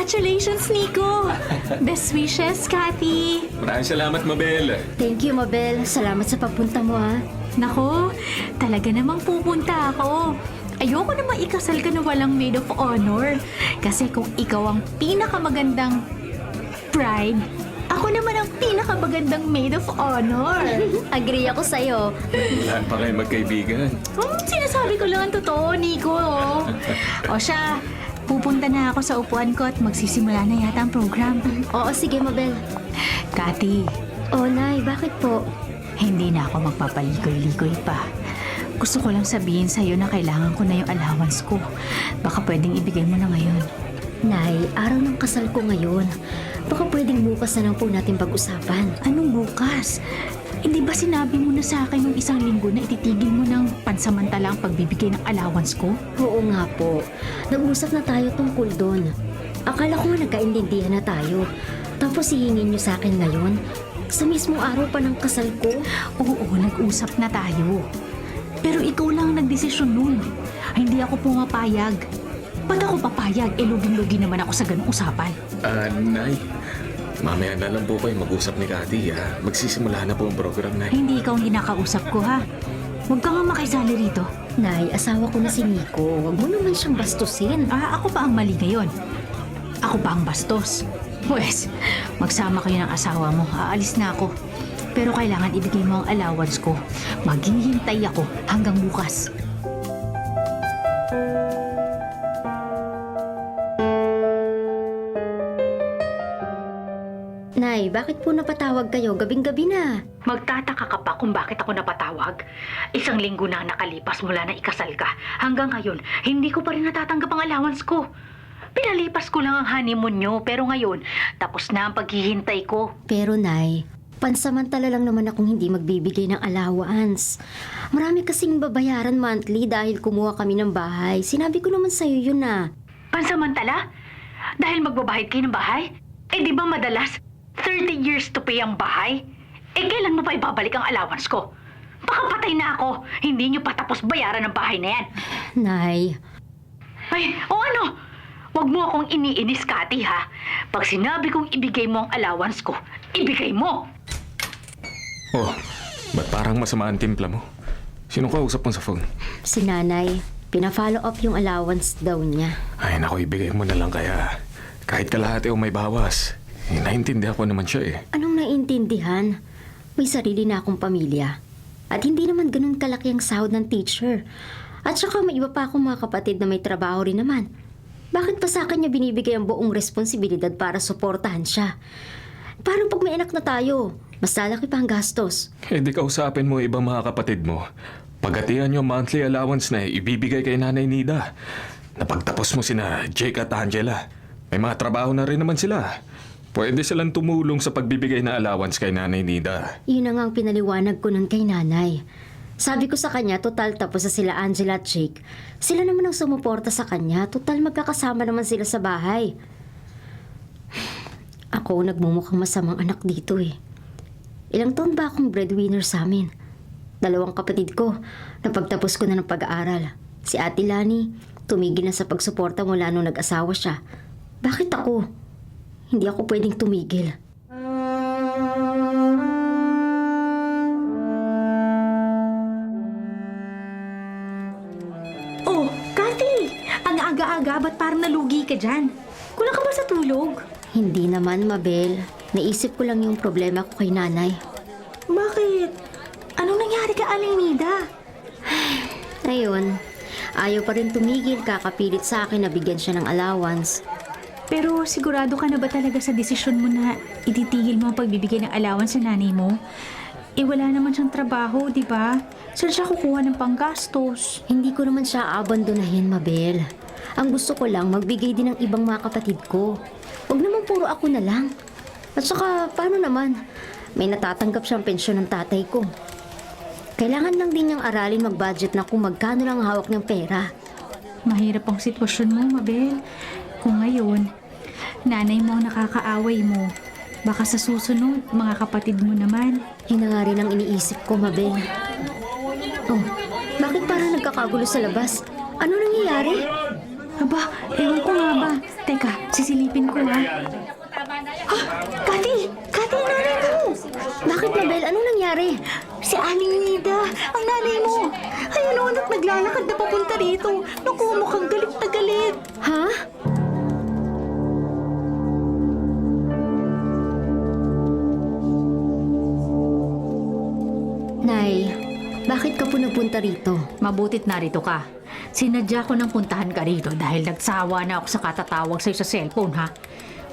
Congratulations, Nico! Best wishes, Cathy! Maraming salamat, Mabel. Thank you, Mabel. Salamat sa pagpunta mo, ha. Nako, talaga namang pupunta ako. Ayoko namang ikasal ka na walang maid of honor. Kasi kung ikaw ang pinakamagandang bride, ako naman ang pinakamagandang maid of honor. Agree ako sa'yo. Lahat pa kayo magkaibigan. Sinasabi ko lang ang totoo, Nico. O siya, pupunta na ako sa upuan ko at magsisimula na yata ang program. Oo, sige, Mabel. Cathy, Oh, Nay, bakit po? hindi na ako magpapaligoy-ligoy pa. Gusto ko lang sabihin sa'yo na kailangan ko na yung allowance ko. Baka pwedeng ibigay mo na ngayon. Nay, araw ng kasal ko ngayon. Baka pwedeng bukas na lang po natin pag-usapan. Anong bukas? Hindi ba sinabi mo na sa akin nung isang linggo na ititigil mo ng pansamantalang pagbibigay ng allowance ko? Oo nga po. Nag-usap na tayo tungkol doon. Akala ko nagkaintindihan na tayo. Tapos hihingin niyo sa akin ngayon? Sa mismong araw pa ng kasal ko? Oo, nag-usap na tayo. Pero ikaw lang ang nagdesisyon nun. Hindi ako pumapayag. Ba't ako papayag? Luging-lugi naman ako sa ganung usapan. Nay, mamaya na lang po kayo mag-usap ni Cathy, ha? Magsisimula na po ang program, Nay. Hindi ikaw ang kinakausap ko, ha? Huwag ka nga makisali rito. Nay, asawa ko na si Nico. Huwag mo naman siyang bastusin. Ako pa ang mali ngayon. Ako pa ang bastos. Pwes, magsama kayo ng asawa mo. Aalis na ako. Pero kailangan ibigay mo ang allowance ko. Maghihintay ako hanggang bukas. Nay, bakit po napatawag kayo? Gabing-gabi na. Magtataka ka pa kung bakit ako napatawag. Isang linggo na ang nakalipas mula na ikasal ka. Hanggang ngayon, hindi ko pa rin natatanggap ang allowance ko. Pinalipas ko lang ang honeymoon nyo, pero ngayon, tapos na ang paghihintay ko. Pero Nay, pansamantala lang naman akong hindi magbibigay ng allowance. Marami kasing babayaran monthly dahil kumuha kami ng bahay. Sinabi ko naman sa'yo yun na. Pansamantala? Dahil magbabahid kayo ng bahay? Di ba madalas 30 years to pay ang bahay? Kailan mo pa ibabalik ang allowance ko? Baka patay na ako. Hindi nyo patapos bayaran ng bahay na yan. Nay, O ano? Huwag mo akong iniinis, Cathy, ha? Pag sinabi kong ibigay mo ang allowance ko, ibigay mo! Oh, ba't parang masama ang timpla mo? Sino kausap mo sa phone? si Nanay, pina-follow up yung allowance daw niya. Ay, naku, ibigay mo na lang kaya. Kahit kalahati o may bawas. Naintindihan ko naman siya, eh. Anong naiintindihan? May sarili na akong pamilya. At hindi naman ganun kalaki ang sahod ng teacher. At saka may iba pa akong mga kapatid na may trabaho rin naman. Bakit pa sa akin niya binibigay ang buong responsibilidad para suportahan siya? Parang pag may anak na tayo, mas lalaki pa ang gastos. Di kausapin mo ibang mga kapatid mo. Pagatian yung monthly allowance na ibibigay kay Nanay Nida. Napagtapos mo sina Jake at Angela. May mga trabaho na rin naman sila. Pwede silang tumulong sa pagbibigay na allowance kay Nanay Nida. Yun na nga ang pinaliwanag ko nun kay Nanay. Sabi ko sa kanya, total tapos na sila Angela at Jake. Sila naman ang sumuporta sa kanya. Total magkakasama naman sila sa bahay. Ako nagmumukhang masamang anak dito eh. Ilang taon ba akong breadwinner sa amin? 2 kapatid ko, napagtapos ko na ng pag-aaral. Si Ate Lani, tumigil na sa pagsuporta mula nung nag-asawa siya. Bakit ako? Hindi ako pwedeng tumigil. Oh, Cathy! Ang aga-aga, ba't parang nalugi ka dyan? Kulang ka ba sa tulog? Hindi naman, Mabel. Naisip ko lang yung problema ko kay Nanay. Bakit? Anong nangyari ka, Aling Nida? Ayun, ayaw pa rin tumigil, kakapilit sa akin na bigyan siya ng allowance. Pero sigurado ka na ba talaga sa desisyon mo na ititigil mo ang pagbibigay ng allowance sa nanay mo? Wala naman siyang trabaho, di ba? Saan siya kukuha ng panggastos? Hindi ko naman siya aabandonahin, Mabel. Ang gusto ko lang, magbigay din ng ibang mga kapatid ko. Huwag naman puro ako na lang. At saka, paano naman? May natatanggap siyang pensyon ng tatay ko. Kailangan lang din niyang aralin mag-budget na kung magkano lang hawak niyang pera. Mahirap ang sitwasyon mo, Mabel. Kung ngayon, nanay mo ang nakakaaway mo, baka sa susunod, mga kapatid mo naman. Yun na nga rin ang iniisip ko, Mabel. Oh, bakit parang nagkakagulo sa labas? Ano nangyayari? Aba, ewan ko nga ba. Teka, sisilipin ko ha. Ha? Kati! Kati, ang nanay mo! Bakit, Mabel? Anong nangyari? Si Aling Nida, ang nanay mo. Ayun o, anak, naglalakad na papunta rito. Naku, mukhang galit na galit. Ha? Nay, bakit ka po nagpunta rito? Mabutit narito ka. Sinadya ko nang puntahan ka rito dahil nagsawa na ako sa katatawag sa'yo sa cellphone, ha?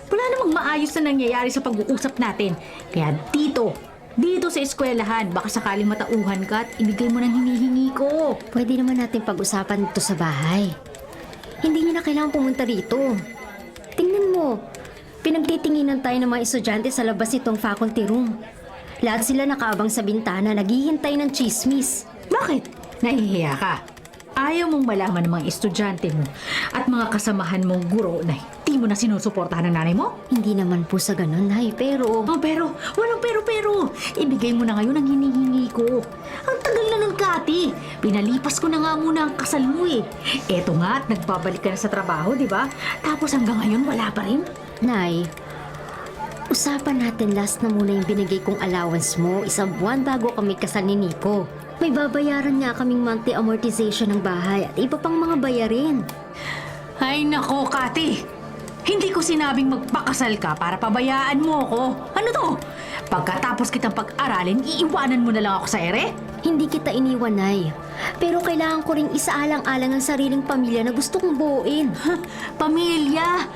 Wala namang maayos na nangyayari sa pag-uusap natin. Kaya dito sa eskwelahan, baka sakaling matauhan ka at ibigay mo ng hinihingi ko. Pwede naman natin pag-usapan dito sa bahay. Hindi niyo na kailangan pumunta rito. Tingnan mo, pinagtitinginan tayo ng mga estudyante sa labas nitong faculty room. Lahat sila nakaabang sa bintana, naghihintay ng chismis. Bakit? Nahihiya ka? Ayaw mong malaman ng mga estudyante mo at mga kasamahan mong guro na hindi mo na sinusuportahan ng nanay mo? Hindi naman po sa ganun, Nay, pero... Oh, pero, walang pero. Ibigay mo na ngayon ang hinihingi ko. Ang tagal na nun, Kati. Pinalipas ko na nga muna ang kasal mo eh. Eto nga at nagbabalik ka na sa trabaho, di ba? Tapos hanggang ngayon wala pa rin. Nay, usapan natin last na muna yung binigay kong allowance mo 1 buwan bago kami kasal ni Nico. May babayaran nga kaming monthly amortization ng bahay at iba pang mga bayarin. Ay nako, Kati. Hindi ko sinabing magpakasal ka para pabayaan mo ako. Ano to? Pagkatapos kitang pag-aralin, iiwanan mo na lang ako sa ere? Hindi kita iniwan, Nay. Pero kailangan ko ring isaalang-alang ang sariling pamilya na gusto kong buuin. Pamilya!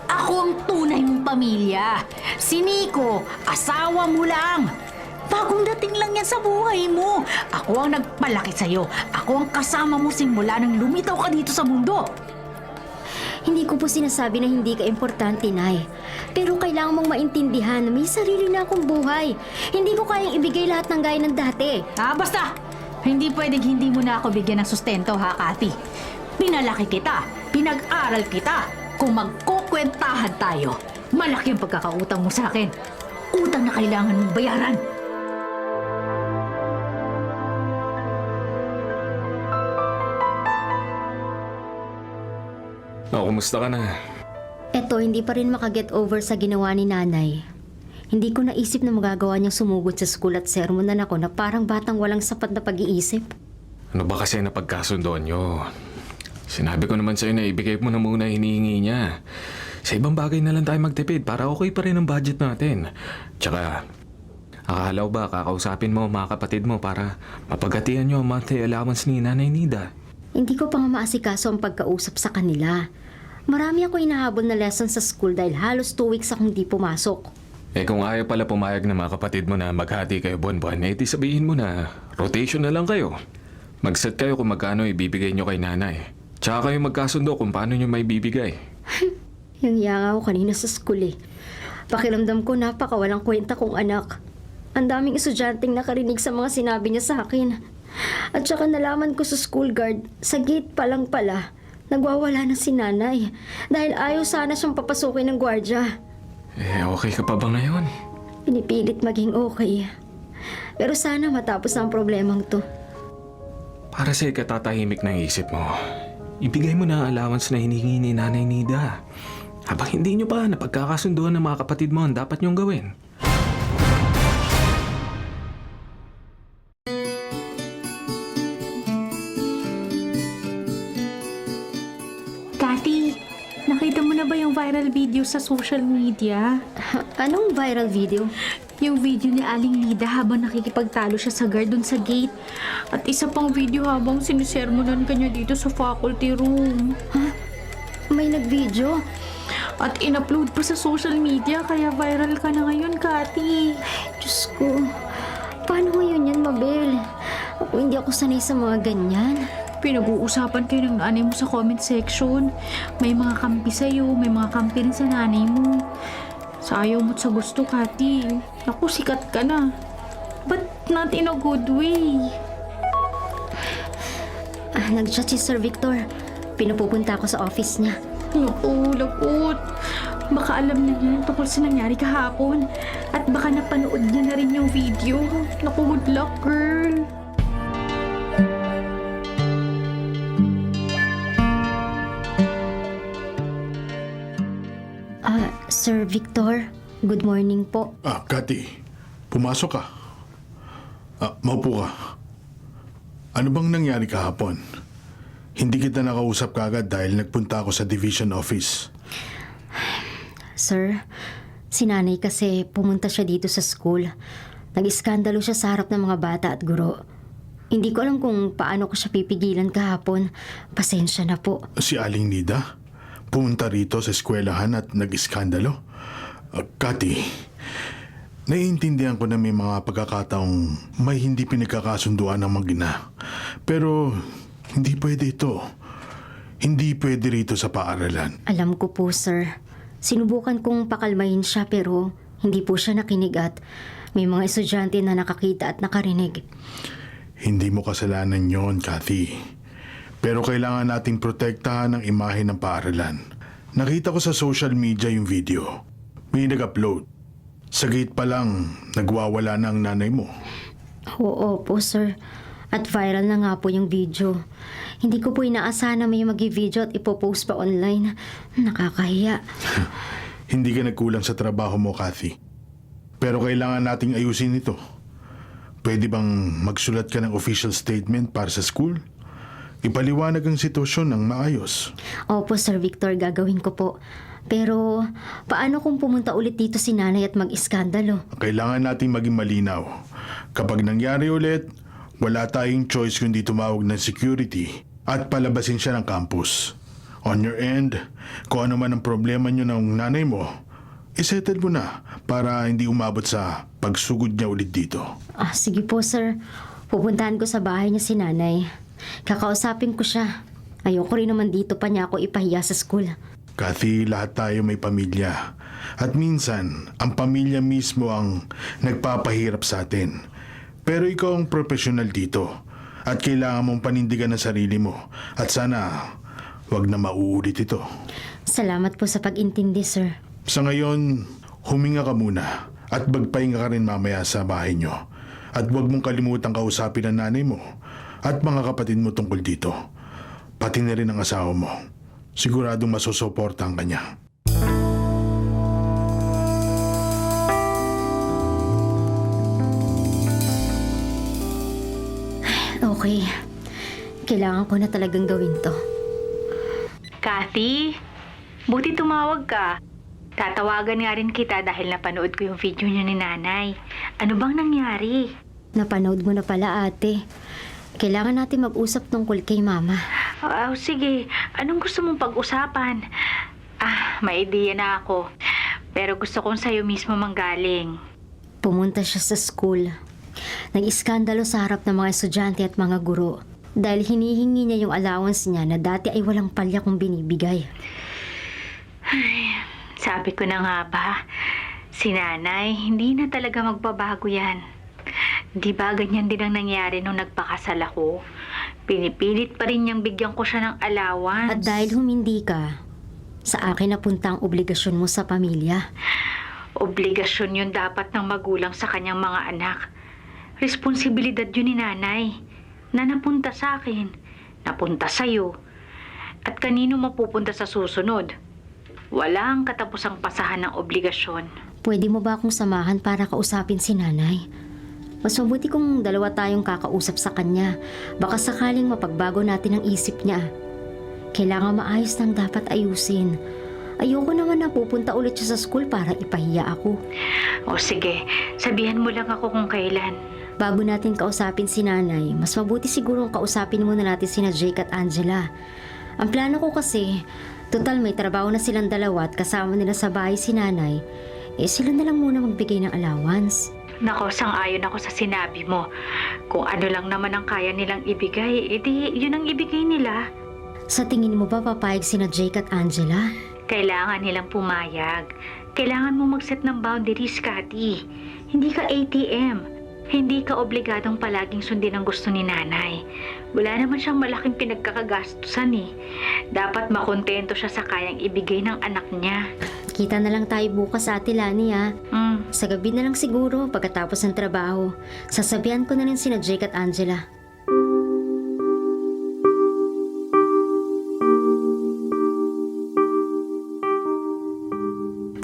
Ako ang tunay mong pamilya. Si Nico, asawa mo lang. Bagong dating lang yan sa buhay mo. Ako ang nagpalaki sa'yo. Ako ang kasama mo simula nang lumitaw ka dito sa mundo. Hindi ko po sinasabi na hindi ka importante, Nay. Pero kailangan mong maintindihan na may sarili na akong buhay. Hindi ko kayang ibigay lahat ng gaya ng dati. Basta! Hindi pwedeng hindi mo na ako bigyan ng sustento, ha, Kati? Pinalaki kita. Pinag-aral kita. Kung magkukwentahan tayo, malaki ang pagkakautang mo sa akin. Utang na kailangan mong bayaran. Kumusta ka na? Eto, hindi pa rin makaget over sa ginawa ni Nanay. Hindi ko naisip na magagawa niyang sumugod sa school at sermonan ako na parang batang walang sapat na pag-iisip. Ano ba kasi napagkasundoan nyo? Sinabi ko naman sa'yo na ibigay mo na muna hinihingi niya. Sa ibang bagay na lang tayo magtipid para okay pa rin ang budget natin. Tsaka, akala ko ba kakausapin mo mga kapatid mo para mapagatian nyo ang monthly allowance ni Nanay Nida? Hindi ko pa nga maasikaso ang pagkausap sa kanila. Marami ako inahabol na lesson sa school dahil halos 2 weeks akong di pumasok. Kung ayaw pala pumayag ng mga kapatid mo na maghati kayo buwan-buwan, di sabihin mo na rotation na lang kayo. Mag-set kayo kung magkano ibibigay nyo kay nanay. Tsaka kayo magkasundo kung paano nyo may bibigay. Yung yanga ako kanina sa school eh. Pakiramdam ko napakawalang kwenta kong anak. Ang daming estudyanteng nakarinig sa mga sinabi niya sa akin. At saka nalaman ko sa school guard, sa gate pa lang pala, nagwawala na si nanay. Dahil ayaw sana siyang papasukin ng gwardya. Okay ka pa ba ngayon? Pinipilit maging okay. Pero sana matapos ang problemang to. Para sa ikatatahimik ng isip mo, ibigay mo na ang allowance na hinihingi ni Nanay Nida. Habang hindi nyo pa napagkakasunduan ng mga kapatid mo ang dapat nyong gawin. Kati, nakita mo na ba yung viral video sa social media? Anong viral video? Yung video ni Aling Nida habang nakikipagtalo siya sa guard dun sa gate. At isa pang video habang sinisermonan kanya dito sa faculty room. May nag-video? At in-upload pa sa social media kaya viral ka na ngayon, Kati. Diyos ko, paano ngayon yan, Mabel? Hindi ako sanay sa mga ganyan. Pinag-uusapan kayo ng nanay mo sa comment section. May mga kampi sa'yo, may mga kampi rin sa nanay mo. Sa ayaw mo't sa gusto, Kati. Naku, sikat ka na. But not in a good way. Nag-chat si Sir Victor. Pinupupunta ako sa office niya. Naku, lagot. Baka alam na niya tungkol sa nangyari kahapon. At baka napanood niya na rin yung video. Naku, good luck, girl. Sir Victor, good morning po. Cathy, pumasok ka. Maupo ka. Ano bang nangyari kahapon? Hindi kita nakausap kagad dahil nagpunta ako sa division office. Sir, si nanay kasi pumunta siya dito sa school. Nag-iskandalo siya sa harap ng mga bata at guro. Hindi ko alam kung paano ko siya pipigilan kahapon. Pasensya na po. Si Aling Nida, pumunta rito sa eskwelahan at nag-iskandalo. Cathy, naiintindihan ko na may mga pagkakataong may hindi pinagkakasunduan ng mag-ina. Pero hindi pwede ito. Hindi pwede rito sa paaralan. Alam ko po, sir. Sinubukan kong pakalmahin siya pero hindi po siya nakinig at may mga estudyante na nakakita at nakarinig. Hindi mo kasalanan yon, Cathy. Pero kailangan nating protektahan ang imahe ng paaralan. Nakita ko sa social media yung video. May nag-upload. Sa gate pa lang, nagwawala na ang nanay mo. Oo po, sir. At viral na nga po yung video. Hindi ko po inaasahan na may mag-video at ipopost pa online. Nakakahiya. Hindi ka nagkulang sa trabaho mo, Cathy. Pero kailangan nating ayusin ito. Pwede bang magsulat ka ng official statement para sa school? Ipaliwanag ang sitwasyon ng maayos. Opo, Sir Victor, gagawin ko po. Pero paano kung pumunta ulit dito si nanay at mag-iskandalo? Kailangan nating maging malinaw. Kapag nangyari ulit, wala tayong choice kundi tumawag ng security at palabasin siya ng campus. On your end, kung ano man ang problema niyo ng nanay mo, isettle mo na para hindi umabot sa pagsugod niya ulit dito. Sige po, sir. Pupuntahan ko sa bahay niya si nanay. Kakausapin ko siya. Ayoko rin naman dito pa niya ako ipahiya sa school. Cathy, lahat tayo may pamilya. At minsan, ang pamilya mismo ang nagpapahirap sa atin. Pero ikaw ang profesional dito. At kailangan mong panindigan ang sarili mo. At sana, wag na mauulit ito. Salamat po sa pag-intindi, sir. Sa ngayon, huminga ka muna. At magpahinga ka rin mamaya sa bahay nyo. At huwag mong kalimutang kausapin ang nanay mo at mga kapatid mo tungkol dito. Pati na rin ang asawa mo. Siguradong masusuportahan ka niya. Okay. Kailangan ko na talagang gawin to. Cathy, buti tumawag ka. Tatawagan nga rin kita dahil napanood ko yung video niyo ni nanay. Ano bang nangyari? Napanood mo na pala, ate. Kailangan natin mag-usap tungkol kay mama. Sige. Anong gusto mong pag-usapan? May ideya na ako. Pero gusto kong sa'yo mismo manggaling. Pumunta siya sa school. Nag-iskandalo sa harap ng mga estudyante at mga guro. Dahil hinihingi niya yung allowance niya na dati ay walang palya kong binibigay. Sabi ko na nga ba, si nanay, hindi na talaga magbabago yan. Di ba ganyan din ang nangyari nung nagpakasal ako? Pinipilit pa rin niyang bigyan ko siya ng allowance. At dahil humindi ka, sa akin napunta ang obligasyon mo sa pamilya. Obligasyon yun dapat ng magulang sa kanyang mga anak. Responsibilidad yun ni nanay na napunta sa akin, napunta sa'yo. At kanino mapupunta sa susunod? Walang katapusang pasahan ng obligasyon. Pwede mo ba akong samahan para kausapin si nanay? Mas mabuti kung dalawa tayong kakausap sa kanya. Baka sakaling mapagbago natin ang isip niya. Kailangan maayos ng dapat ayusin. Ayoko naman na pupunta ulit siya sa school para ipahiya ako. Sige, sabihan mo lang ako kung kailan. Bago natin kausapin si nanay, mas mabuti siguro kausapin muna natin sina Jake at Angela. Ang plano ko kasi, total may trabaho na silang dalawa at kasama nila sa bahay si nanay, sila na lang muna magbigay ng allowance. Nako, sang-ayon ako sa sinabi mo. Kung ano lang naman ang kaya nilang ibigay, edi yun ang ibigay nila. Sa tingin mo ba papayag sina Jake at Angela? Kailangan nilang pumayag. Kailangan mo mag-set ng boundaries, Cathy. Hindi ka ATM. Hindi ka obligadong palaging sundin ang gusto ni nanay. Wala naman siyang malaking pinagkakagastusan eh. Dapat makontento siya sa kayang ibigay ng anak niya. Kita na lang tayo bukas, Ate Lani, ha? Sa gabi na lang siguro pagkatapos ng trabaho. Sasabihan ko na rin sina Jake at Angela.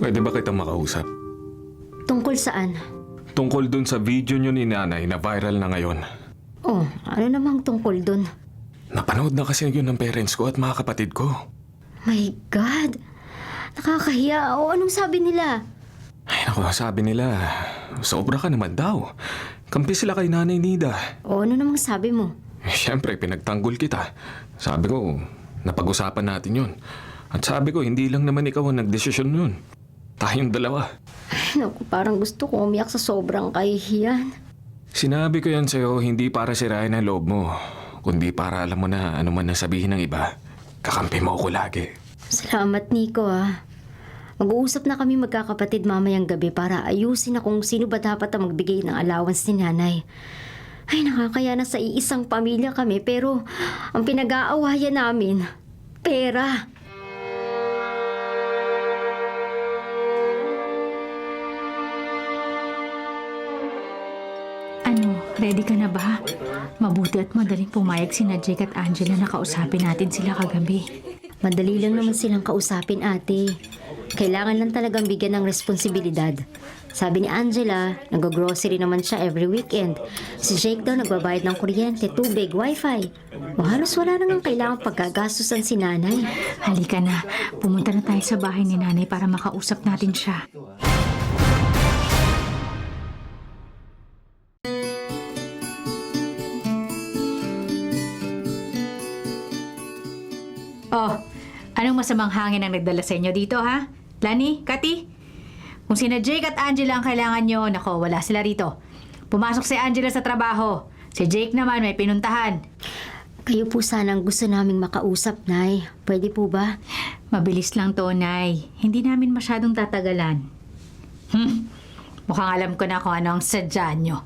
Pwede ba kita makausap? Tungkol saan? Tungkol dun sa video nyo ni nanay na viral na ngayon. Oh, ano namang tungkol dun? Napanood na kasi yun ng parents ko at mga kapatid ko. My God! Nakakahiya. O anong sabi nila? Ay naku, sabi nila, sobra ka naman daw. Kampi sila kay Nanay Nida. O ano namang sabi mo? Siyempre, pinagtanggol kita. Sabi ko, napag-usapan natin yun. At sabi ko, hindi lang naman ikaw ang nagdesisyon yun. Tayong dalawa. Ay, naku, parang gusto ko umiyak sa sobrang kahihiyan. Sinabi ko yan sa'yo, hindi para sirain ang loob mo, kundi para alam mo na ano man nasabihin ng iba, kakampi mo ako lagi. Salamat, Nico, ah. Mag-uusap na kami magkakapatid mamayang gabi para ayusin na kung sino ba dapat ang magbigay ng allowance ni nanay. Ay, nakakaya na sa iisang pamilya kami pero ang pinag-aawayan namin, pera. Ano, ready ka na ba? Mabuti at madaling pumayag sina Jake at Angela na kausapin natin sila kagabi. Madali lang naman silang kausapin, ate. Kailangan lang talagang bigyan ng responsibilidad. Sabi ni Angela, nag-grocery naman siya every weekend. Si Jake daw nagbabayad ng kuryente, tubig, wifi. O halos wala nang kailangang pagkagastusan si nanay. Halika na, pumunta na tayo sa bahay ni nanay para makausap natin siya. Oh, anong masamang hangin ang nagdala sa inyo dito, ha? Lani, Kati? Kung sina Jake at Angela ang kailangan nyo, nako, wala sila rito. Pumasok si Angela sa trabaho. Si Jake naman may pinuntahan. Kayo po sanang gusto naming makausap, Nay. Pwede po ba? Mabilis lang to, Nay. Hindi namin masyadong tatagalan. Mukhang alam ko na kung ano ang sadya nyo.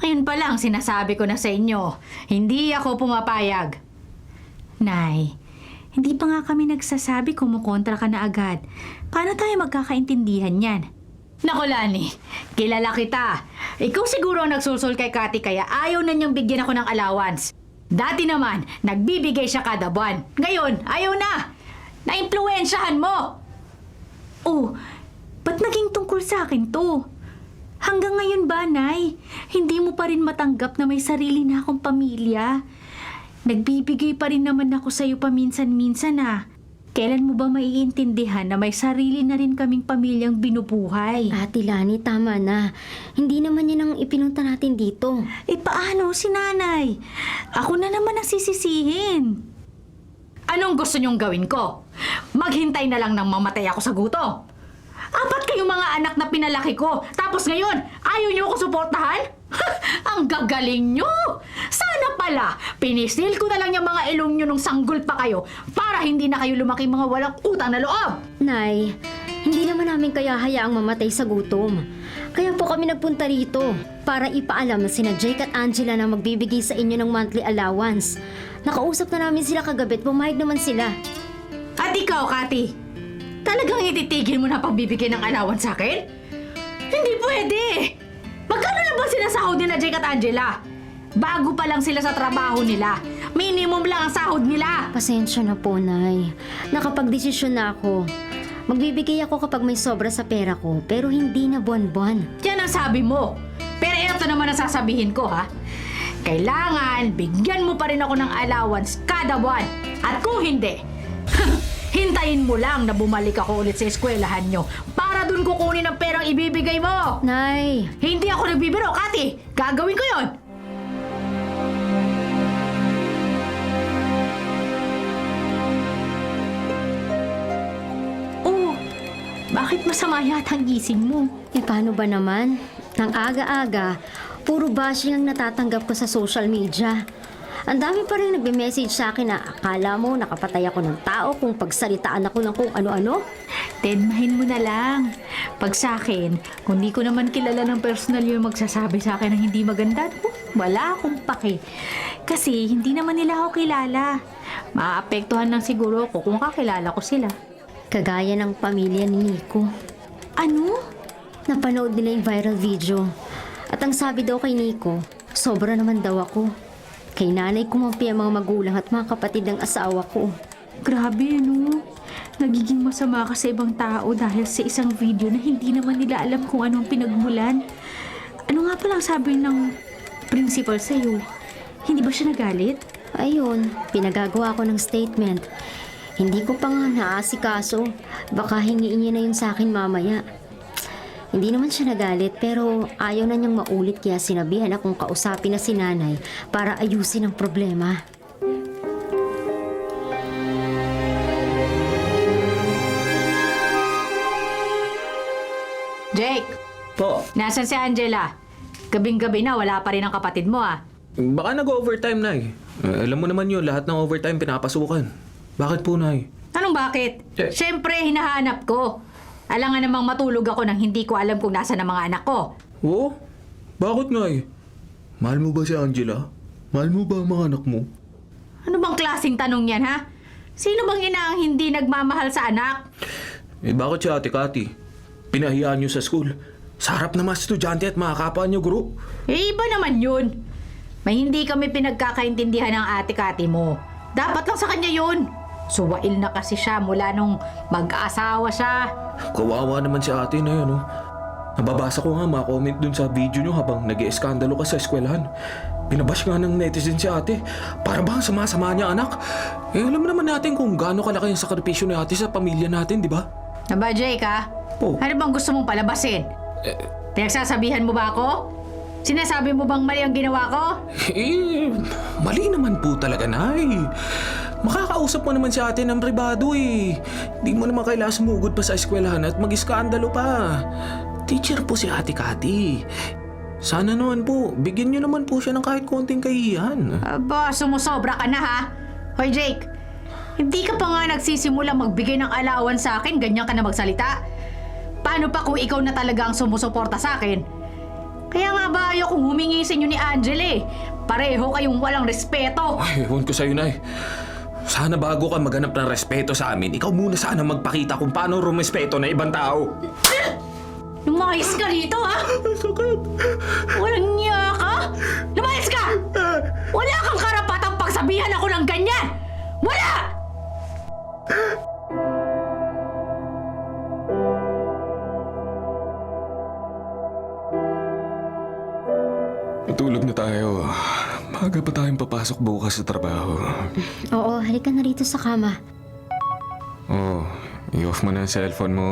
Ngayon pa lang, sinasabi ko na sa inyo, hindi ako pumapayag. Nay, hindi pa nga kami nagsasabi kumukontra ka na agad. Paano tayo magkakaintindihan yan? Naku, Lani, kilala kita. Ikaw siguro ang nagsulsul kay Kati kaya ayaw na niyang bigyan ako ng allowance. Dati naman, nagbibigay siya kada buwan. Ngayon, ayaw na. Naimpluwensyahan mo. Oh, ba't naging tungkol sa akin to? Hanggang ngayon ba, Nay? Hindi mo pa rin matanggap na may sarili na akong pamilya? Nagbibigay pa rin naman ako sa'yo paminsan-minsan ah. Kailan mo ba maiintindihan na may sarili na rin kaming pamilyang binubuhay? Ate Lani, tama na. Hindi naman yan ang ipinunta natin dito. Eh paano si nanay? Ako na naman ang sisisihin. Anong gusto niyong gawin ko? Maghintay na lang nang mamatay ako sa gutom. Apat kayong mga anak na pinalaki ko. Tapos ngayon, ayaw niyo ako suportahan? Ang gagaling niyo! Sana pala, pinisil ko na lang yung mga ilong niyo nung sanggol pa kayo para hindi na kayo lumaki mga walang utang na loob. Nay, hindi naman namin kaya hayaang mamatay sa gutom. Kaya po kami nagpunta rito para ipaalam na sina Jake at Angela na magbibigay sa inyo ng monthly allowance. Nakausap na namin sila kagabi at pumayag naman sila. At ikaw, Kati, talagang ititigil mo na pagbibigay ng allowance sa akin? Hindi pwede! Magkano na ba sinasahod ni na Jake at Angela? Bago pa lang sila sa trabaho nila. Minimum lang ang sahod nila. Pasensya na po, Nay. Nakapagdesisyon na ako. Magbibigay ako kapag may sobra sa pera ko, pero hindi na buwan-buwan. Yan ang sabi mo. Pero ito naman ang sasabihin ko, ha? Kailangan bigyan mo pa rin ako ng allowance kada buwan. At kung hindi, hintayin mo lang na bumalik ako ulit sa eskwelahan nyo para dun kukunin ang perang ibibigay mo. Nay! Hindi ako nagbibiro, Kati. Gagawin ko yon. Oh, bakit masama yata ang gising mo? Eh paano ba naman? Nang aga-aga, puro bashing ang natatanggap ko sa social media. Ang dami pa rin nagbe-message sa akin na akala mo nakapatay ako ng tao kung pagsalitaan ako ng kung ano-ano. Tedmahin mo na lang. Pag sa akin, kung di ko naman kilala ng personal yung magsasabi sa akin ng hindi maganda, wala akong pake. Kasi hindi naman nila ako kilala. Maapektuhan lang siguro ako kung kakilala ko sila. Kagaya ng pamilya ni Nico. Ano? Napanood nila yung viral video. At ang sabi daw kay Nico, sobra naman daw ako. Kay nanay kumampi ang mga magulang at mga kapatid ng asawa ko. Grabe, ano? nagiging masama ka sa ibang tao dahil sa isang video na hindi naman nila alam kung anong pinagmulan. Ano nga palang sabi ng principal sa'yo? Hindi ba siya nagalit? Ayun, pinagagawa ko ng statement. Hindi ko pa nga naasikaso. Baka hingiin niya na yun sa akin mamaya. Hindi naman siya nagalit pero ayaw na niyang maulit kaya sinabihan akong kausapin na si nanay para ayusin ang problema. Jake, Po, nasan si Angela? Gabing-gabi na, wala pa rin ang kapatid mo ah. baka nag-overtime, Nay. Alam mo naman yun, lahat ng overtime pinapasukan. Bakit po, Nay? Anong bakit? Eh. Siyempre, hinahanap ko. Alam nga namang matulog ako nang hindi ko alam kung nasa ang mga anak ko. Oo? Bakit, Nay? Mahal mo ba si Angela? Mahal mo ba ang mga anak mo? Ano bang klaseng tanong yan, ha? Sino bang ina ang hindi nagmamahal sa anak? Bakit si Ate Cathy? Pinahiyaan niyo sa school. Sa harap ng mga estudyante at mga kapwa niyo, guro. Iba naman yun. May hindi kami pinagkakaintindihan ng ate Kati mo. Dapat lang sa kanya yun. Suwail na kasi siya mula nung mag-aasawa siya. Kawawa naman si ate na yun, oh. Nababasa ko nga mga comment dun sa video niyo habang nag-ieskandalo ka sa eskwelahan. Binabash nga ng netizen si ate. Para bang sama-sama niya, anak? Alam naman natin kung gaano kalaki ang sakripisyo ni ate sa pamilya natin, di ba? Aba, Jake, ha? Po. Ano bang gusto mong palabasin? Pinagsasabihan mo ba ako? Sinasabi mo bang mali ang ginawa ko? Mali naman po talaga, Nay. Makakausap mo naman si ate ng pribado eh. Di mo naman kailangan sumugod pa sa eskwelahan at mag-iskandalo pa. Teacher po si Ate Cathy. Sana naman po, bigyan niyo naman po siya ng kahit konting kahihiyan. Aba, sumusobra ka na ha? Hoy Jake, hindi ka pa nga nagsisimula magbigay ng alawan sa akin, ganyan ka na magsalita? Paano pa kung ikaw na talaga ang sumusuporta sa akin? Kaya nga ba ayaw kong humingi sa inyo ni Angela eh. Pareho kayong walang respeto. Ay, ewan ko sa'yo, Nay. Sana bago ka maghanap ng respeto sa amin, ikaw muna sana magpakita kung paano rumespeto na ibang tao. Lumayas ka rito ha? Sakit. Walang niya ka? Lumayas ka! Wala kang karapatang pagsabihan ako ng ganyan! Wala! Matulog na tayo. Maaga pa tayong papasok bukas sa trabaho. Oo, halika na rito sa kama. Oh, i-off mo na ang cellphone mo.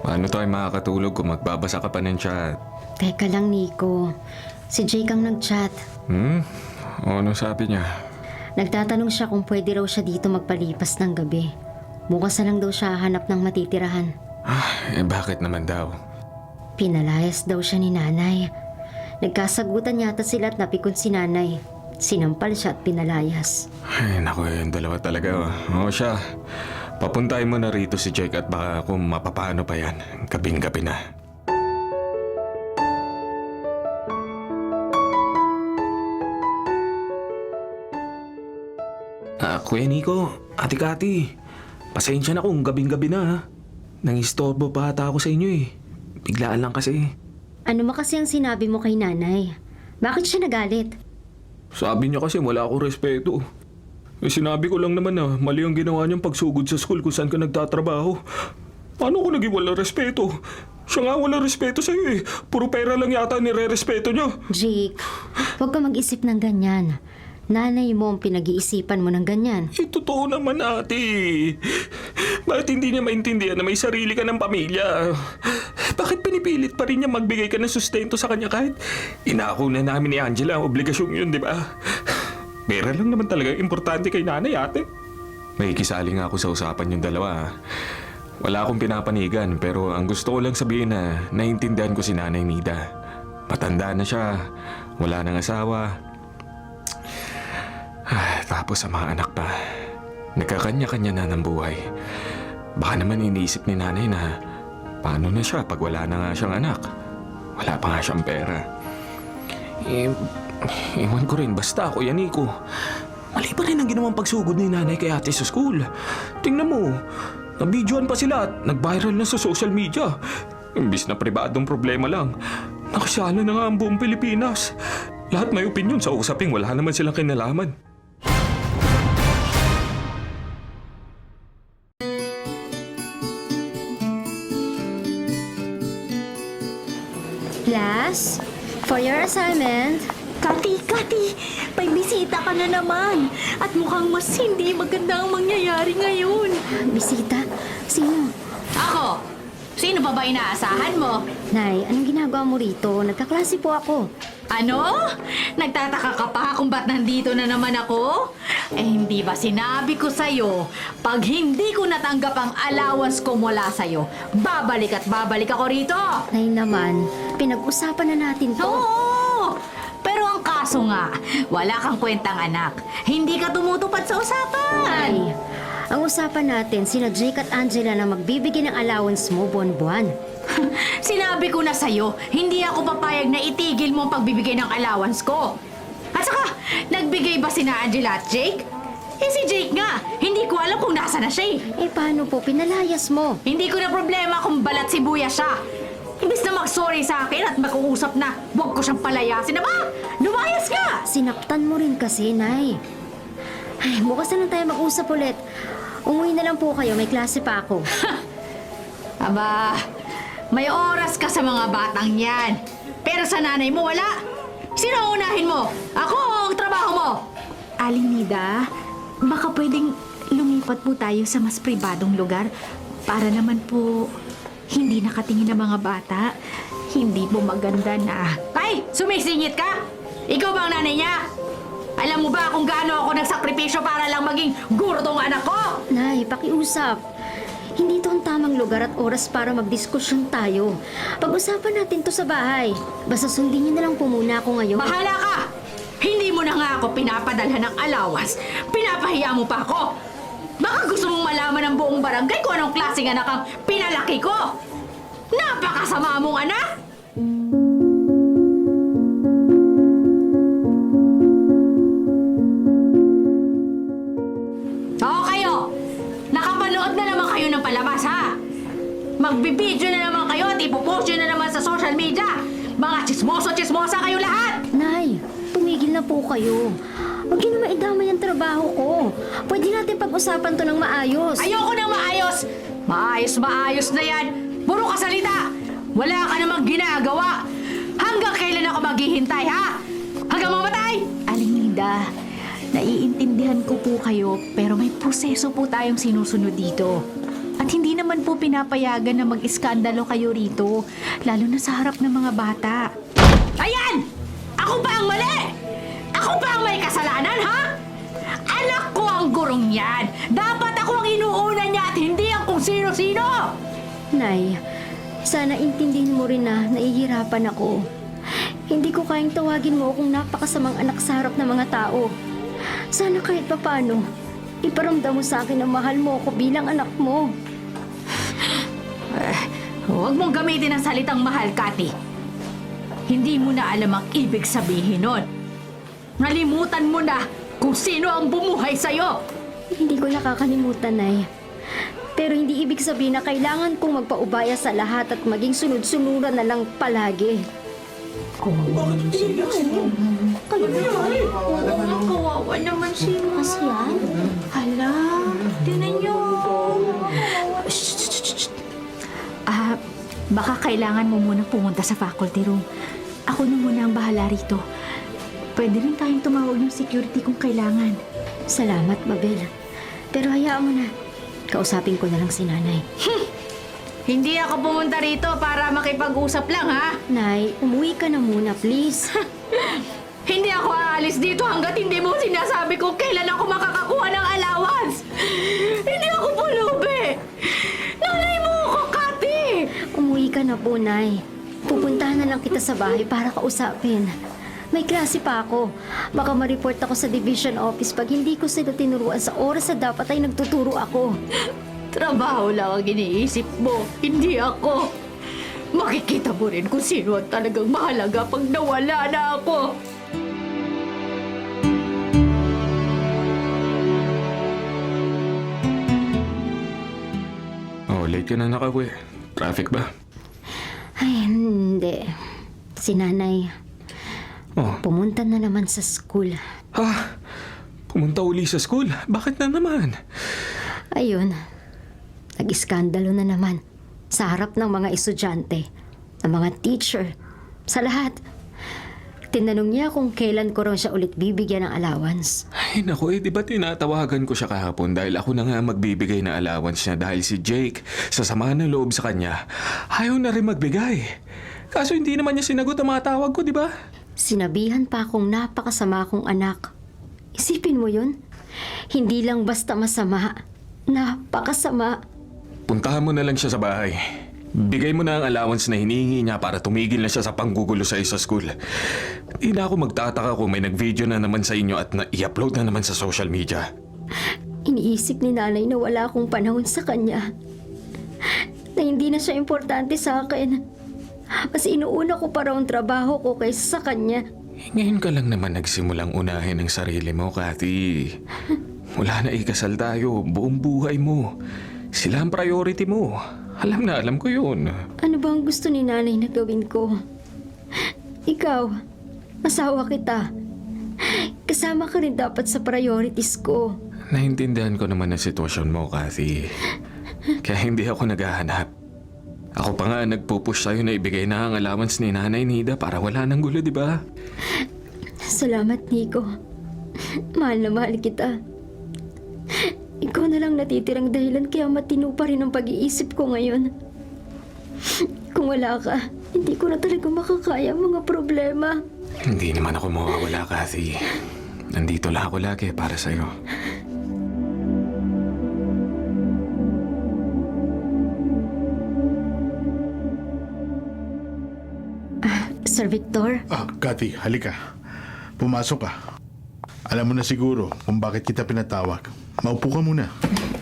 Paano tayo makakatulog kung magbabasa ka pa ng chat? Teka lang, Nico. Si Jake ang nag-chat. O ano sabi niya? Nagtatanong siya kung pwede raw siya dito magpalipas ng gabi. Bukas na lang daw siya hanap ng matitirahan. Bakit naman daw? Pinalayas daw siya ni nanay. Nagkasagutan yata sila at napikon si nanay. Sinampal siya at pinalayas. Ay, naku, yung dalawa talaga. O siya, papuntahin mo na rito si Jake at baka kung mapapano pa yan. Gabing-gabi na. Kuya Nico, Ate Cathy, pasensya na kung gabing-gabi na ha. Nangistorbo pa ata ako sa inyo eh. Biglaan lang kasi. Ano mo kasi ang sinabi mo kay nanay? Bakit siya nagalit? Sabi niya kasi wala akong respeto. Sinabi ko lang naman na mali ang ginawa niyang pagsugod sa school kung saan ka nagtatrabaho. Paano ko naging walang respeto? Siya nga walang respeto sa'yo eh. Puro pera lang yata nire-respeto niya. Jake, huwag ka mag-isip ng ganyan. Nanay mo ang pinag-iisipan mo ng ganyan. Totoo naman ate. Bakit hindi niya maintindihan na may sarili ka ng pamilya? Bakit pinipilit pa rin niya magbigay ka ng sustento sa kanya kahit inako na namin ni Angela ang obligasyong yun, di ba? Pera lang naman talaga importante kay nanay ate. May kisali nga ako sa usapan yung dalawa. Wala akong pinapanigan pero ang gusto ko lang sabihin na naiintindihan ko si Nanay Nida. Matanda na siya, wala nang asawa. Tapos sa mga anak pa, nagkakanya-kanya na ng buhay. Baka naman iniisip ni nanay na paano na siya pag wala na nga siyang anak. Wala pa nga siyang pera. Ewan ko rin, basta Kuya Nico. Mali pa rin ang ginawang pagsugod ni nanay kay ate sa school. Tingnan mo, nabidyoan pa sila at nag-viral na sa social media. Imbis na pribadong problema lang, nakasala na nga ang buong Pilipinas. Lahat may opinion sa usaping wala naman silang kinalaman. Clement? Kati, may bisita ka na naman. At mukhang mas hindi maganda ang mangyayari ngayon. Bisita? Sino? Ako? Sino pa ba inaasahan mo? Nay, anong ginagawa mo rito? Nagkaklase po ako. Ano? Nagtataka ka pa kung ba't nandito na naman ako? Eh hindi ba sinabi ko sa'yo, pag hindi ko natanggap ang allowance ko mula sa'yo, babalik at babalik ako rito! Nay naman, pinag-usapan na natin to. Oo! Pero ang kaso nga, wala kang kwentang anak. Hindi ka tumutupad sa usapan! Nay, ang usapan natin, sina Jake at Angela na magbibigay ng allowance mo buwan-buwan. Sinabi ko na sa'yo, hindi ako papayag na itigil mo ang pagbibigay ng allowance ko. At saka, nagbigay ba sina Angela at Jake? Eh si Jake nga, hindi ko alam kung nasa na siya eh. Eh paano po, pinalayas mo? Hindi ko na problema kung balat sibuya siya. Imbis na mag-sorry sa akin at mag-uusap na huwag ko siyang palayasin na ba? Lumayas ka! Sinaktan mo rin kasi, Nay. Ay, bukas na lang tayo mag-usap ulit. Umuwi na lang po kayo, may klase pa ako. Aba, may oras ka sa mga batang yan. Pero sa nanay mo, wala. Sino ang unahin mo? Ako o ang trabaho mo? Aling Nida, baka pwedeng lumipat po tayo sa mas pribadong lugar para naman po hindi nakatingin ng mga bata. Hindi po maganda na... Ay! Sumisingit ka? Ikaw ba ang nanay niya? Alam mo ba kung gaano ako nagsakripisyo para lang maging guro tong anak ko? Nay, pakiusap. Hindi to ang tamang lugar at oras para magdiskusyon tayo. Pag-usapan natin to sa bahay. Basta sundin niyo na lang po muna ako ngayon. Bahala ka! Hindi mo na nga ako pinapadalhan ng allowance. Pinapahiya mo pa ako. Baka gusto mong malaman ng buong barangay kung anong klaseng anak ang pinalaki ko. Napakasama mong anak! Oo kayo! Nakapanood na naman kayo ng palabas, ha? Magbibideo na naman kayo at ipopost nyo na naman sa social media. Mga chismoso-chismosa kayo lahat! Nay, tumigil na po kayo. Huwag niyo naman idamay ang trabaho ko. Pwede natin pag-usapan to ng maayos. Ayoko nang maayos! Maayos na yan! Puro ka salita! Wala ka namang ginagawa! Hanggang kailan ako maghihintay, ha? Hanggang mamatay! Aling Nida, naiintindihan ko po kayo, pero may proseso po tayong sinusunod dito. At hindi naman po pinapayagan na mag-iskandalo kayo rito, lalo na sa harap ng mga bata. Ayan! Ako ba ang mali? Ako ba ang may kasalanan, ha? Anak ko ang gurong yan! Dapat ako ang inuuna niya at hindi ang kung sino-sino! Nay, sana intindihin mo rin na nahihirapan ako. Hindi ko kayang tawagin mo akong napakasamang anak sa harap ng mga tao. Sana kahit papano, iparamdam mo sa akin na mahal mo ako bilang anak mo. Huwag mong gamitin ang salitang mahal, Kati. Hindi mo na alam ang ibig sabihin nun. Nalimutan mo na kung sino ang bumuhay sa'yo. Hindi ko nakakalimutan, Nay. Pero hindi ibig sabihin na kailangan kong magpaubaya sa lahat at maging sunod-sunuran na lang palagi. Kawawa naman si Masyan. Hala, tinan niyo. Baka kailangan mo muna pumunta sa faculty room. Ako na muna ang bahala rito. Pwede rin tayong tumawag ng security kung kailangan. Salamat, Mabel. Pero hayaan mo na. Kausapin ko na lang si Nanay. Hindi ako pumunta rito para makipag-usap lang, ha? Nay, umuwi ka na muna, please. Hindi ako aalis dito hanggat hindi mo sinasabi kung kailan ako makakakuha ng allowance. Hindi ako pulubi. Nanay mo ako, Kati. Umuwi ka na po, Nay. Pupuntahan na lang kita sa bahay para kausapin. May klase pa ako. Baka ma-report ako sa division office pag hindi ko sila tinuruan sa oras na dapat ay nagtuturo ako. Trabaho lang ang iniisip mo, hindi ako. Makikita mo rin kung sino ang talagang mahalaga pag nawala na ako. Oh, late ka na nakauwi. Traffic ba? Ay, hindi. Si Nanay, Oh, pumunta na naman sa school. ha? Pumunta uli sa school? Bakit na naman? Ayun, nag-iskandalo na naman sa harap ng mga estudyante, ng mga teacher, sa lahat. Tinanong niya kung kailan ko raw siya ulit bibigyan ng allowance. Ay naku, di ba tinatawagan ko siya kahapon dahil ako na nga magbibigay na allowance niya dahil si Jake, sa sama ng loob sa kanya, ayaw na rin magbigay. Kaso hindi naman niya sinagot ang mga tawag ko, di ba? Sinabihan pa akong napakasama kong anak. Isipin mo yun? Hindi lang basta masama. Napakasama. Puntahan mo na lang siya sa bahay. Bigay mo na ang allowance na hinihingi niya para tumigil na siya sa panggugulo sa school. Hindi na ako magtataka kung may nag-video na naman sa inyo at i-upload na naman sa social media. Iniisip ni nanay na wala akong panahon sa kanya. Na hindi na siya importante sa akin. Mas inuuna ko pa raw ang trabaho ko kaysa sa kanya. Ngayon ka lang naman nagsimulang unahin ang sarili mo, Kathy. Wala na ikasal tayo, buong buhay mo. Sila ang priority mo. Alam na alam ko yun. Ano ba ang gusto ni nanay na gawin ko? Ikaw, asawa kita. Kasama ka rin dapat sa priorities ko. Naintindihan ko naman ang sitwasyon mo, Kathy. Kaya hindi ako naghahanap. Ako pa nga nagpupush sa'yo na ibigay na ang allowance ni Nanay Nida para wala nang gulo, di ba? Salamat, Nico. Mahal na mahal kita. Ikaw na lang natitirang dahilan kaya matino pa rin ang pag-iisip ko ngayon. Kung wala ka, hindi ko na talaga makakaya ang mga problema. Hindi naman ako mawawala, Kathy. Nandito lang ako lagi para sa'yo. Sir Victor, Kathy, halika. Pumasok ka. Alam mo na siguro kung bakit kita pinatawag. Maupo ka muna.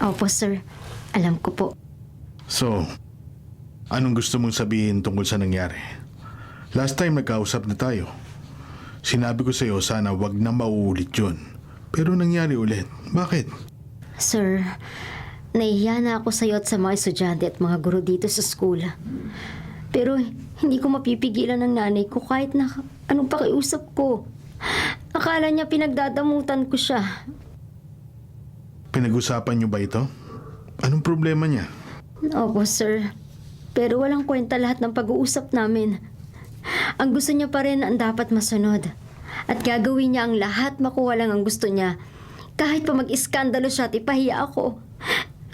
opo sir, alam ko po. So, anong gusto mong sabihin tungkol sa nangyari? Last time nagkausap na tayo. Sinabi ko sa'yo sana wag na mauulit yun. Pero nangyari ulit. Bakit? Sir, nahihiya na ako sa iyo at sa mga estudyante at mga guro dito sa school. Pero hindi ko mapipigilan ng nanay ko kahit na anong pakiusap ko. Akala niya pinagdadamutan ko siya. Pinag-usapan niyo ba ito? Anong problema niya? Opo, sir. Pero walang kwenta lahat ng pag-uusap namin. Ang gusto niya pa rin ang dapat masunod. At gagawin niya ang lahat makuha lang ang gusto niya. Kahit pa mag-iskandalo siya at ipahiya ako.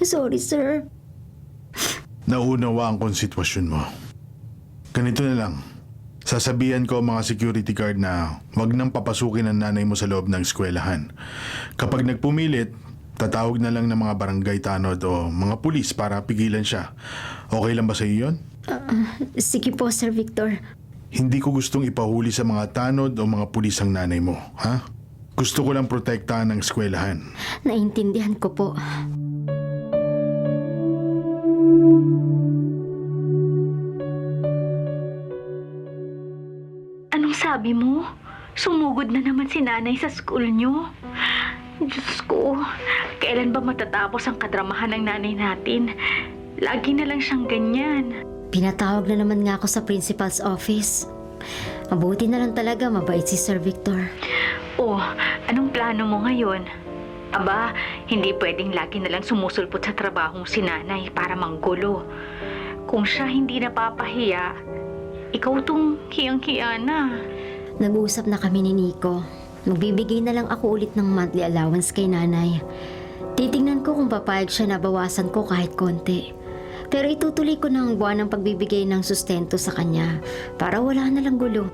Sorry, sir. Naunawaan ko ang sitwasyon mo. Ganito na lang. Sasabihan ko ang mga security guard na wag nang papasukin ang nanay mo sa loob ng eskwelahan. Kapag nagpumilit, tatawag na lang ng mga barangay tanod o mga pulis para pigilan siya. Okay lang ba sa iyo yun? Sige po, Sir Victor. Hindi ko gustong ipahuli sa mga tanod o mga pulis ang nanay mo, ha? Gusto ko lang protektahan ng eskwelahan. Naintindihan ko po. Anong sabi mo? Sumugod na naman si nanay sa school niyo. Diyos ko, kailan ba matatapos ang kadramahan ng nanay natin? Lagi na lang siyang ganyan. Pinatawag na naman nga ako sa principal's office. Mabuti na lang talaga mabait si Sir Victor. Oh, anong plano mo ngayon? Aba, hindi pwedeng lagi na lang sumusulpot sa trabahong si nanay para manggulo. Kung siya hindi napapahiya, ikaw tong hiyang-hiya na. Nag-uusap na kami ni Nico. Magbibigay na lang ako ulit ng monthly allowance kay nanay. Titingnan ko kung papayag siya na bawasan ko kahit konti. Pero itutuloy ko na ang buwan ng pagbibigay ng sustento sa kanya para wala na lang gulo.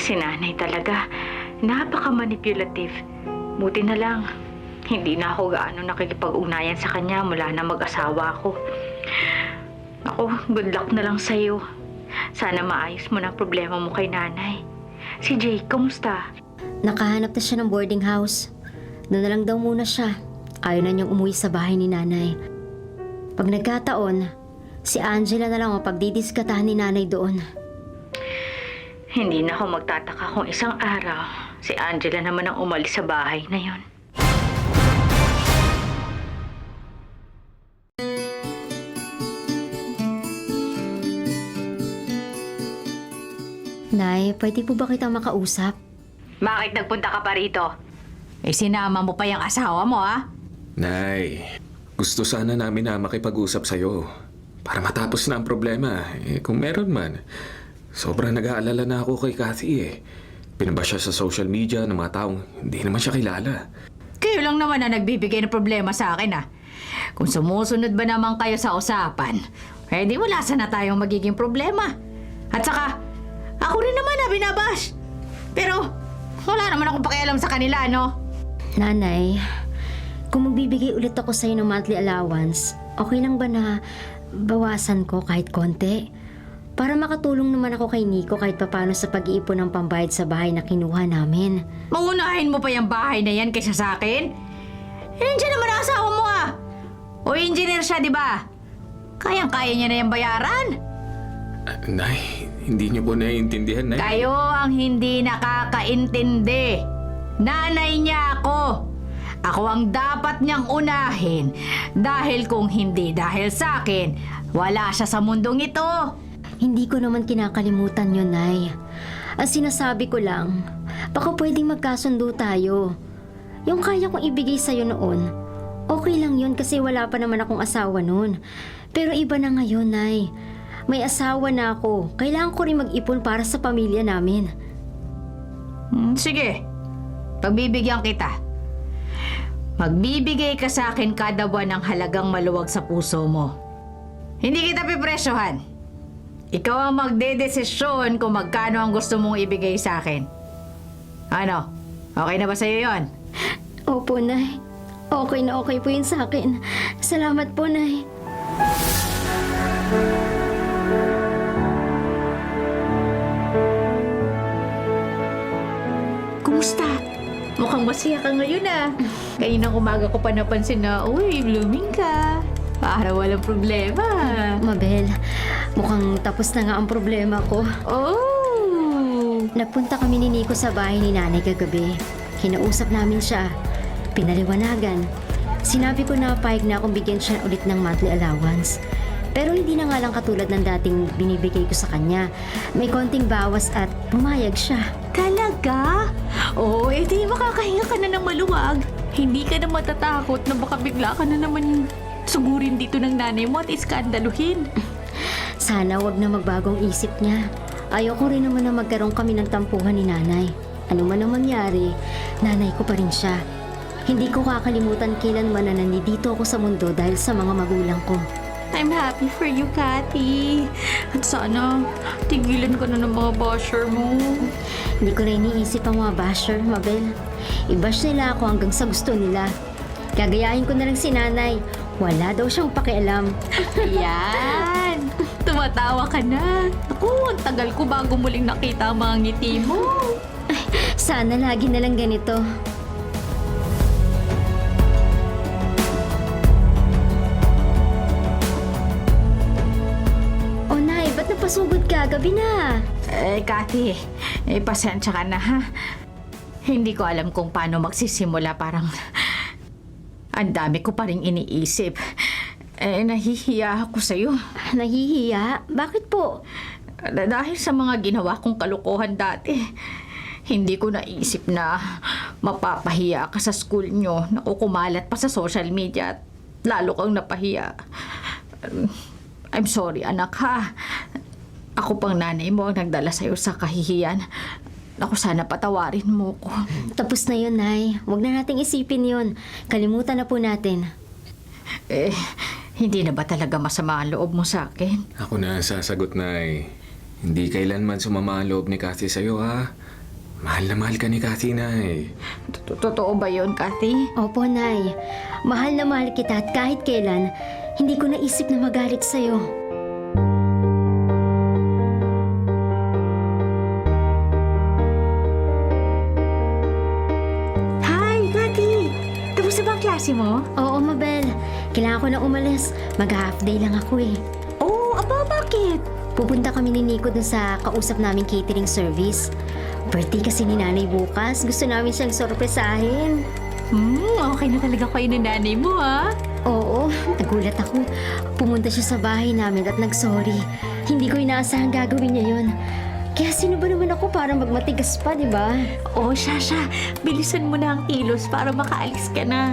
Si nanay talaga, napaka-manipulative. Buti na lang, hindi na ako gaano nakikipag-ugnayan sa kanya mula na mag-asawa ako. Ako, good luck na lang sa'yo. Sana maayos mo na ang problema mo kay nanay. Si Jake, kamusta? Nakahanap na siya ng boarding house. Doon na lang daw muna siya. Ayaw na niyang umuwi sa bahay ni nanay. Pag nagkataon, si Angela na lang ang pagdidiskatahan ni nanay doon. Hindi na ako magtataka kung isang araw, si Angela naman ang umalis sa bahay na yon. Nay, pwede po ba kitang makausap? Bakit nagpunta ka pa rito? Sinama mo pa yung asawa mo, ha? Nay, gusto sana namin na makipag-usap sa'yo para matapos na ang problema. Kung meron man, sobrang nag-aalala na ako kay Kathy. Pinaba siya sa social media ng mga taong hindi naman siya kilala. Kayo lang naman na nagbibigay ng problema sa akin Kung sumusunod ba naman kayo sa usapan, di wala sana tayong magiging problema. At saka, ako rin naman na binabash. Pero, wala naman akong pakialam sa kanila, no? Nanay, kung magbibigay ulit ako sa'yo ng monthly allowance, okay lang ba na bawasan ko kahit konti? Para makatulong naman ako kay Nico kahit papano sa pag-iipon ng pambayad sa bahay na kinuha namin. Maunahin mo pa yung bahay na yan kaysa sa akin? Nandiyan naman ang asawa mo O engineer siya, di ba? Kayang-kaya niya na yung bayaran. Nay, hindi niyo po naiintindihan, Nay. Kayo ang hindi nakakaintindi. Nanay niya ako. Ako ang dapat niyang unahin. Dahil kung hindi dahil sa akin, wala siya sa mundong ito. Hindi ko naman kinakalimutan yun, Nay. Ang sinasabi ko lang, baka pwedeng magkasundo tayo. Yung kaya kong ibigay sa'yo noon, okay lang yun kasi wala pa naman akong asawa noon. Pero iba na ngayon, Nay. May asawa na ako. Kailangan ko rin mag-ipon para sa pamilya namin. Sige, pagbibigyan kita. Magbibigay ka sa akin kada buwan ng halagang maluwag sa puso mo. Hindi kita pipresyohan. Ikaw ang magdedesisyon kung magkano ang gusto mong ibigay sa akin. Ano? Okay na ba sa'yo yon? Opo, Nay. Okay na okay po yun sa akin. Salamat po, Nay. Kumusta? Mukhang masaya ka ngayon Kaninang umaga ko pa napansin na, uy, blooming ka. Para walang problema. Mabel, mukhang tapos na nga ang problema ko. Oh! Napunta kami ni Nico sa bahay ni Nanay kagabi. Kinausap namin siya. Pinaliwanagan. Sinabi ko na payag na akong bigyan siya ulit ng monthly allowance. Pero hindi na nga lang katulad ng dating binibigay ko sa kanya. May konting bawas at pumayag siya. Talaga? Oo, di makakahinga ka na ng maluwag. Hindi ka na matatakot na baka bigla ka na naman sugurin dito ng nanay mo at iskandaluhin. Sana wag na magbagong isip niya. Ayoko rin naman na magkaroon kami ng tampuhan ni Nanay. Ano man ang mangyari, nanay ko pa rin siya. Hindi ko kakalimutan kailanman na nandito ako sa mundo dahil sa mga magulang ko. I'm happy for you, Cathy. At sana, tigilan ka na ng mga basher mo. Hindi ko na iniisip ang mga basher, Mabel. I-bash nila ako hanggang sa gusto nila. Gagayahin ko na lang si Nanay. Wala daw siyang pakialam. Ayan! Tumatawa ka na. Naku, ang tagal ko bago muling nakita ang mga ngiti mo. Sana lagi na lang ganito. Oh, Nay, ba't napasugod ka? Gabi na. Cathy, pasensya ka na ha. Hindi ko alam kung paano magsisimula. Parang ang dami ko pa rin iniisip. Nahihiya ako sa'yo. Nahihiya? Bakit po? Dahil sa mga ginawa kong kalokohan dati. Hindi ko naisip na mapapahiya ka sa school nyo. Nakukumalat pa sa social media at lalo kang napahiya. I'm sorry, anak ha. Ako pang nanay mo ang nagdala sa'yo sa kahihiyan. Naku, sana patawarin mo ko. Tapos na yun, Nay. Huwag na nating isipin yun. Kalimutan na po natin. Hindi na ba talaga masama ang loob mo sa akin? Ako na ang sasagot, Nay. Hindi kailanman sumama ang loob ni Cathy sa'yo, ha? Mahal na mahal ka ni Cathy, Nay. Totoo ba yun, Cathy? Opo, Nay. Mahal na mahal kita at kahit kailan, hindi ko naisip na magalit sa'yo. Hi, Cathy! Tapos na ba ang klase mo? Oo, Mabel. Kailangan ko na umalis. Mag-half day lang ako eh. Oh, bakit? Pupunta kami ni Nico dun sa kausap naming catering service. Birthday kasi ni Nanay bukas. Gusto namin siyang sorpresahin. Okay na talaga kayo ng nanay mo, ha? Oo, nagulat ako. Pumunta siya sa bahay namin at nag-sorry. Hindi ko inaasahan gagawin niya yun. Kaya sino ba naman ako para magmatigas pa, di ba? Oh, Shasha, bilisan mo na ang kilos para makaalis ka na.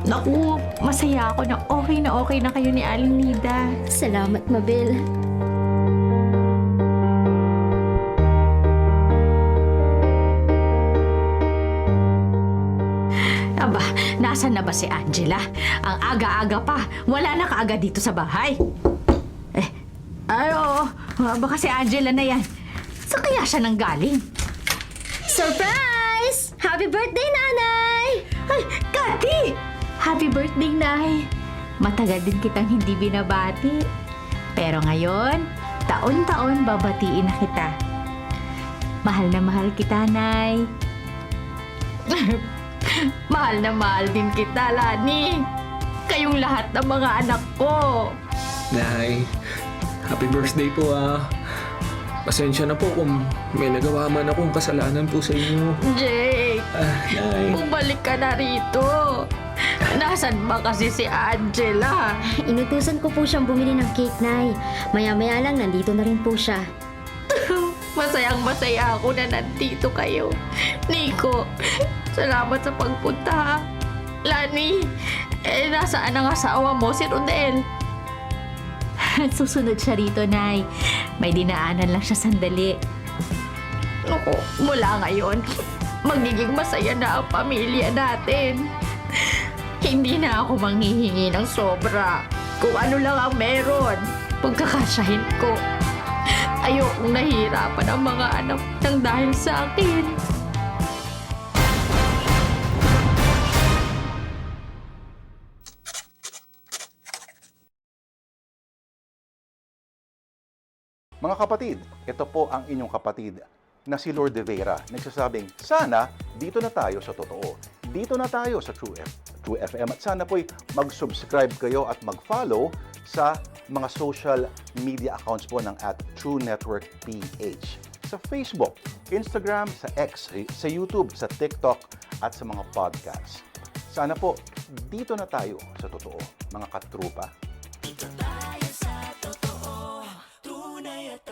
Naku, masaya ako na okay na kayo ni Aling Nida. Salamat, Mabel. Nasaan na ba si Angela? Ang aga-aga pa. Wala na kaagad dito sa bahay. Baka si Angela na yan. Saan kaya siya nang galing? Surprise! Happy birthday, Nanay! Ay, Kati! Happy birthday, Nay! Matagal din kitang hindi binabati. Pero ngayon, taon-taon babatiin na kita. Mahal na mahal kita, Nay. Mahal na mahal din kita, Lani. Kayong lahat ng mga anak ko. Nay, happy birthday po ah. Pasensya na po kung may nagawa man akong kasalanan po sa inyo. Jake, Nay. bumalik ka na rito. Nasaan ba kasi si Angela? Inutusan ko po siyang bumili ng cake, Nay. Maya-maya lang, nandito na rin po siya. Masayang masaya ako na nandito kayo. Nico, salamat sa pagpunta. Lani, nasaan ang asawa mo, si Rodel? Susunod siya rito, Nay. May dinaanan lang siya sandali. Naku, mula ngayon, magiging masaya na ang pamilya natin. Hindi na ako manghihingi ng sobra. Kung ano lang ang meron, pagkakasyahin ko. Ayokong nahihirapan ang mga anak nang dahil sa akin. Mga kapatid, ito po ang inyong kapatid na si Lord De Vera. Nagsasabing, sana dito na tayo sa totoo. Dito na tayo sa True FM. At sana po'y mag-subscribe kayo at mag-follow sa mga social media accounts po ng @TrueNetworkPH. Sa Facebook, Instagram, sa X, sa YouTube, sa TikTok, at sa mga podcasts. Sana po, dito na tayo sa totoo, mga katrupa. Dito tayo sa totoo, tunay at